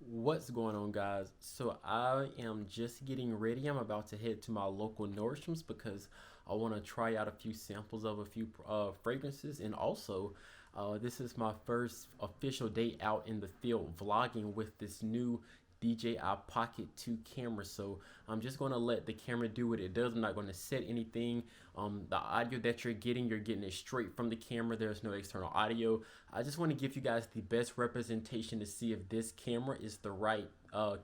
What's going on, guys? So I am just getting ready. I'm about to head to my local Nordstrom's because I want to try out a few samples of a few fragrances, and also this is my first official day out in the field vlogging with this new DJI Pocket 2 camera. So I'm just going to let the camera do what it does. I'm not going to set anything. The audio that you're getting it straight from the camera. There's no external audio. I just want to give you guys the best representation to see if this camera is the right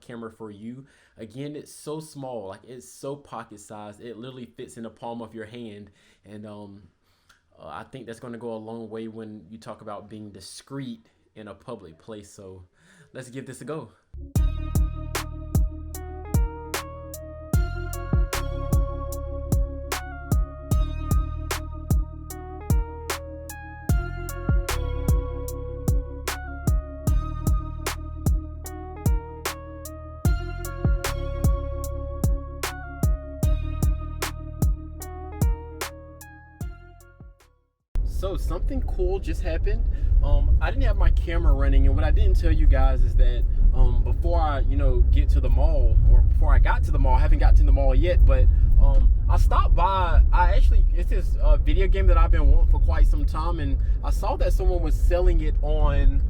camera for you. Again, it's so small, like it's so pocket sized. It literally fits in the palm of your hand, and I think that's going to go a long way when you talk about being discreet in a public place. So let's give this a go. So something cool just happened. I didn't have my camera running, and what I didn't tell you guys is that before I get to the mall, or before I got to the mall, I haven't got to the mall yet, but I stopped by. It's this video game that I've been wanting for quite some time, and I saw that someone was selling it on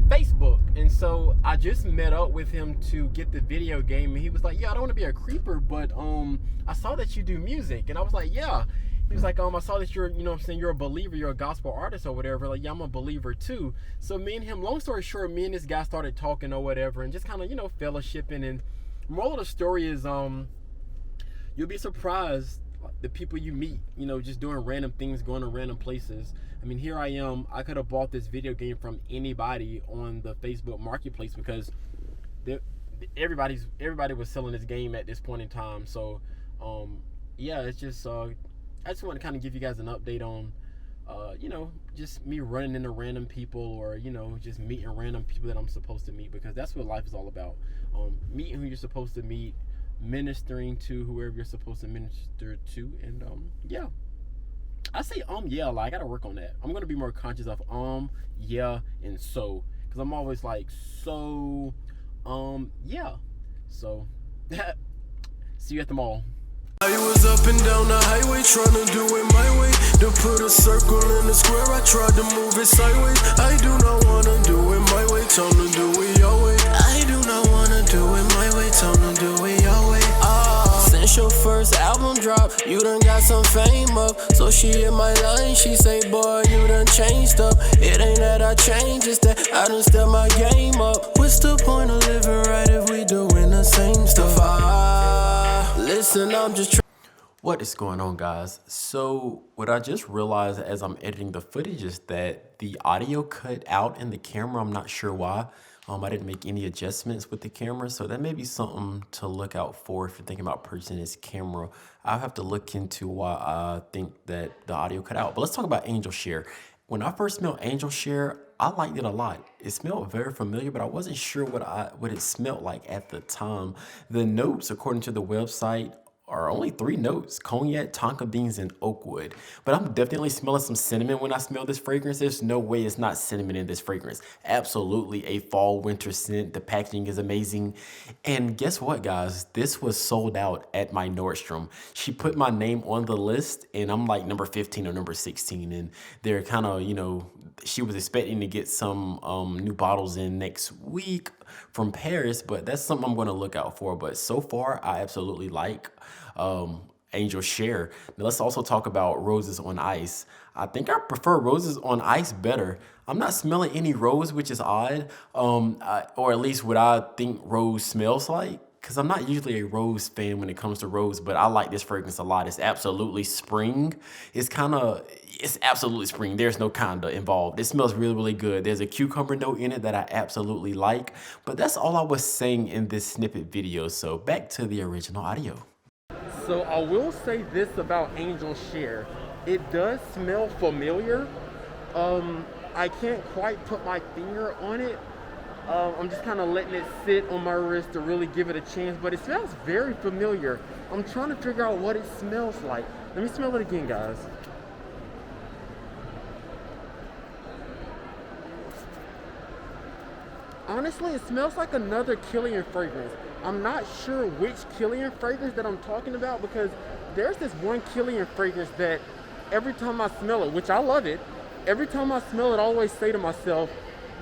Facebook, and so I just met up with him to get the video game, and he was like, yeah, I don't want to be a creeper, but I saw that you do music. And I was like, yeah. He was like, I saw that you're, you're a believer, you're a gospel artist or whatever. Like, yeah, I'm a believer too. So me and him, long story short, me and this guy started talking or whatever, and just kind of, fellowshipping. And moral of the story is, you'll be surprised the people you meet, just doing random things, going to random places. I mean, here I am. I could have bought this video game from anybody on the Facebook marketplace because everybody was selling this game at this point in time. So, yeah, it's just I just want to kind of give you guys an update on, just me running into random people, or, just meeting random people that I'm supposed to meet, because that's what life is all about. Meeting who you're supposed to meet, ministering to whoever you're supposed to minister to, and, yeah. I say, yeah, like, I got to work on that. I'm going to be more conscious of, yeah, and so, because I'm always like, so, yeah. So, see you at the mall. I was up and down the highway trying to do it my way. To put a circle in the square, I tried to move it sideways. I do not wanna do it my way, time to do it your way. I do not wanna do it my way, time to do it your way. Since your first album dropped, you done got some fame up. So she in my line, she say, boy, you done changed up. It ain't that I changed, it's that I done stepped my game up. What's the point of living right if we doing the same stuff? Listen, I'm just What is going on, guys? So what I just realized as I'm editing the footage is that the audio cut out in the camera. I'm not sure why. I didn't make any adjustments with the camera, so that may be something to look out for if you're thinking about purchasing this camera. I'll have to look into why I think that the audio cut out. But let's talk about Angel Share. When I first smelled Angel Share, I liked it a lot. It smelled very familiar, but I wasn't sure what it smelled like at the time. The notes, according to the website, are only 3 notes: cognac, tonka beans, and oak wood. But I'm definitely smelling some cinnamon when I smell this fragrance. There's no way it's not cinnamon in this fragrance. Absolutely a fall winter scent. The packaging is amazing. And guess what, guys? This was sold out at my Nordstrom. She put my name on the list, and I'm like number 15 or number 16. And they're kind of, she was expecting to get some new bottles in next week from Paris, but that's something I'm going to look out for. But so far, I absolutely like Angel Share. Now let's also talk about Roses on Ice. I think I prefer Roses on Ice better. I'm not smelling any rose, which is odd, or at least what I think rose smells like, because I'm not usually a rose fan when it comes to rose, but I like this fragrance a lot. It's absolutely spring. It's absolutely spring. There's no kinda involved. It smells really, really good. There's a cucumber note in it that I absolutely like, but that's all I was saying in this snippet video. So back to the original audio. So I will say this about Angel Share. It does smell familiar. I can't quite put my finger on it. I'm just kind of letting it sit on my wrist to really give it a chance, but it smells very familiar. I'm trying to figure out what it smells like. Let me smell it again, guys. honestly, it smells like another Killian fragrance. I'm not sure which Killian fragrance that I'm talking about, because there's this one Killian fragrance that every time I smell it, which I love it, every time I smell it, I always say to myself,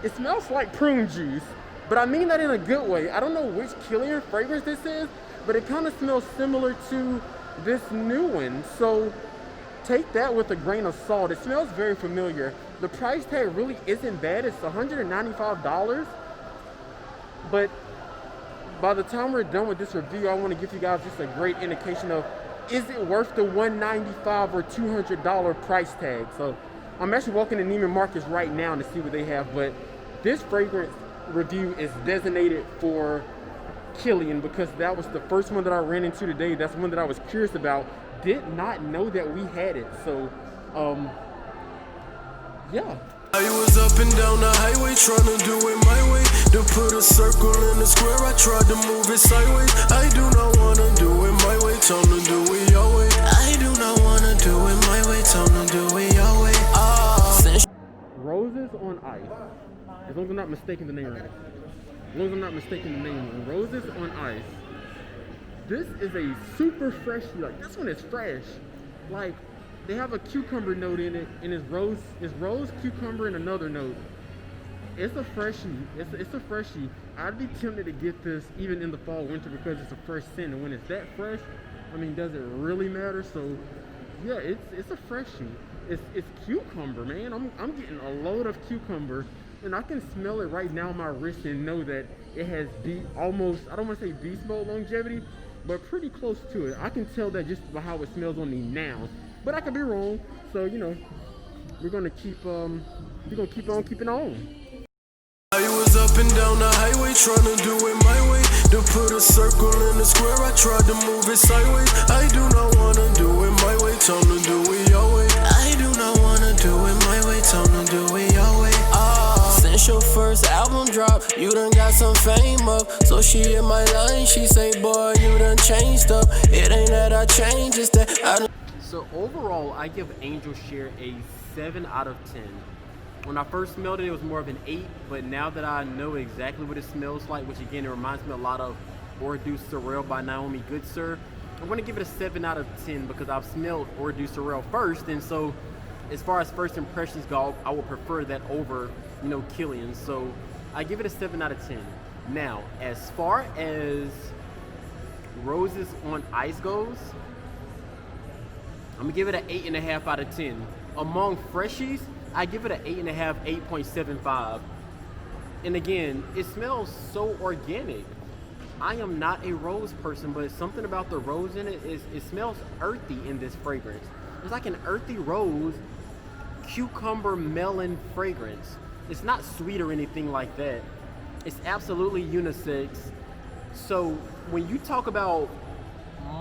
it smells like prune juice. But I mean that in a good way. I don't know which Killian fragrance this is, but it kind of smells similar to this new one. So take that with a grain of salt. It smells very familiar. The price tag really isn't bad. It's $195. But by the time we're done with this review, I want to give you guys just a great indication of, is it worth the $195 or $200 price tag? So I'm actually walking to Neiman Marcus right now to see what they have, but this fragrance review is designated for Killian because that was the first one that I ran into today. That's one that I was curious about. Did not know that we had it. So, yeah. I was up and down the highway trying to do it my way. To put a circle in the square, I tried to move it sideways. I do not wanna do it my way, time to do it Yahweh. I do not wanna do it my way, time to do it Yahweh. Roses on Ice. As long as I'm not mistaken the name right. As long as I'm not mistaken the name. Roses on Ice. This is a super fresh, like this one is fresh. Like they have a cucumber note in it, and it's rose, cucumber, and another note. It's a freshie. It's a freshie. I'd be tempted to get this even in the fall, winter because it's a fresh scent. And when it's that fresh, I mean, does it really matter? So yeah, it's a freshie. It's cucumber, man. I'm getting a load of cucumber, and I can smell it right now on my wrist and know that it has almost, I don't want to say beast mode longevity, but pretty close to it. I can tell that just by how it smells on me now, but I could be wrong. So you know, we're gonna keep on keeping on. I was up and down the highway trying to do it my way. To put a circle in the square, I tried to move it sideways. I do not wanna do it my way, time to do it Yahweh. I do not wanna do it my way, time to do it Yahweh. Since your first album drop, you done got some fame up. So she in my line, she say, boy, you done changed up. It ain't that I changed, it's that I done. So overall, I give Angel Share a 7 out of 10. When I first smelled it, it was more of an 8, but now that I know exactly what it smells like, which again, it reminds me a lot of Eau du Sorel by Naomi Goodsir, I'm gonna give it a 7 out of 10 because I've smelled Eau du Sorel first, and so as far as first impressions go, I would prefer that over, you know, Killian. So I give it a 7 out of 10. Now, as far as Roses on Ice goes, I'm gonna give it an 8.5 out of 10. Among freshies, I give it an 8.5, 8.75. And again, it smells so organic. I am not a rose person, but something about the rose in it is it smells earthy in this fragrance. It's like an earthy rose, cucumber melon fragrance. It's not sweet or anything like that. It's absolutely unisex. So when you talk about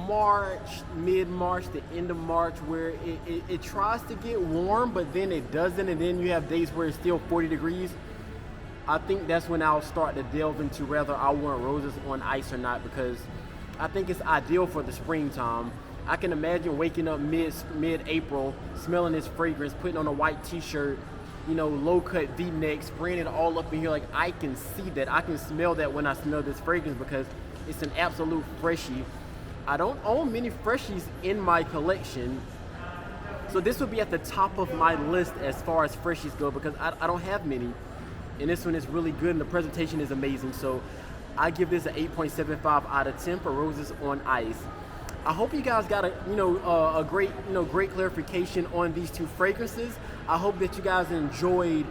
March, mid-March, the end of March, where it tries to get warm, but then it doesn't, and then you have days where it's still 40 degrees, I think that's when I'll start to delve into whether I want Roses on Ice or not, because I think it's ideal for the springtime. I can imagine waking up mid-April, smelling this fragrance, putting on a white t-shirt, you know, low-cut V-neck, spraying it all up in here. Like, I can see that. I can smell that when I smell this fragrance because it's an absolute freshie. I don't own many freshies in my collection, so this would be at the top of my list as far as freshies go because I don't have many. And this one is really good and the presentation is amazing. So I give this an 8.75 out of 10 for Roses on Ice. I hope you guys got a great clarification on these two fragrances. I hope that you guys enjoyed,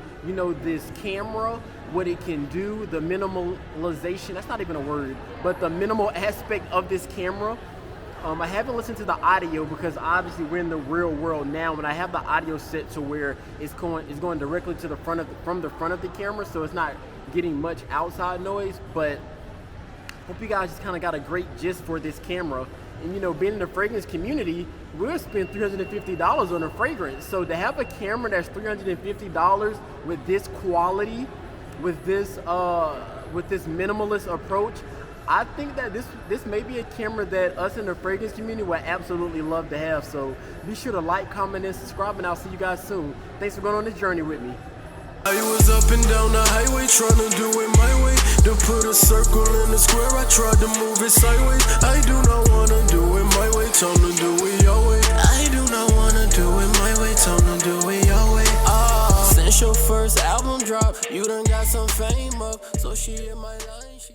this camera, what it can do, the minimalization, that's not even a word, but the minimal aspect of this camera. I haven't listened to the audio because obviously we're in the real world now, and I have the audio set to where it's going directly to the front from the front of the camera, so it's not getting much outside noise. But hope you guys just kind of got a great gist for this camera. And being in the fragrance community, we'll spend $350 on a fragrance. So to have a camera that's $350 with this quality, with this minimalist approach, I think that this may be a camera that us in the fragrance community would absolutely love to have. So be sure to like, comment, and subscribe, and I'll see you guys soon. Thanks for going on this journey with me. I was up and down the highway trying to do it my way. To put a circle in the square, I tried to move it sideways. I do not wanna do it my way, time to do it Yahweh. I do not wanna do it my way, time to do it Yahweh. Since your first album drop, you done got some fame up. So she in my line, she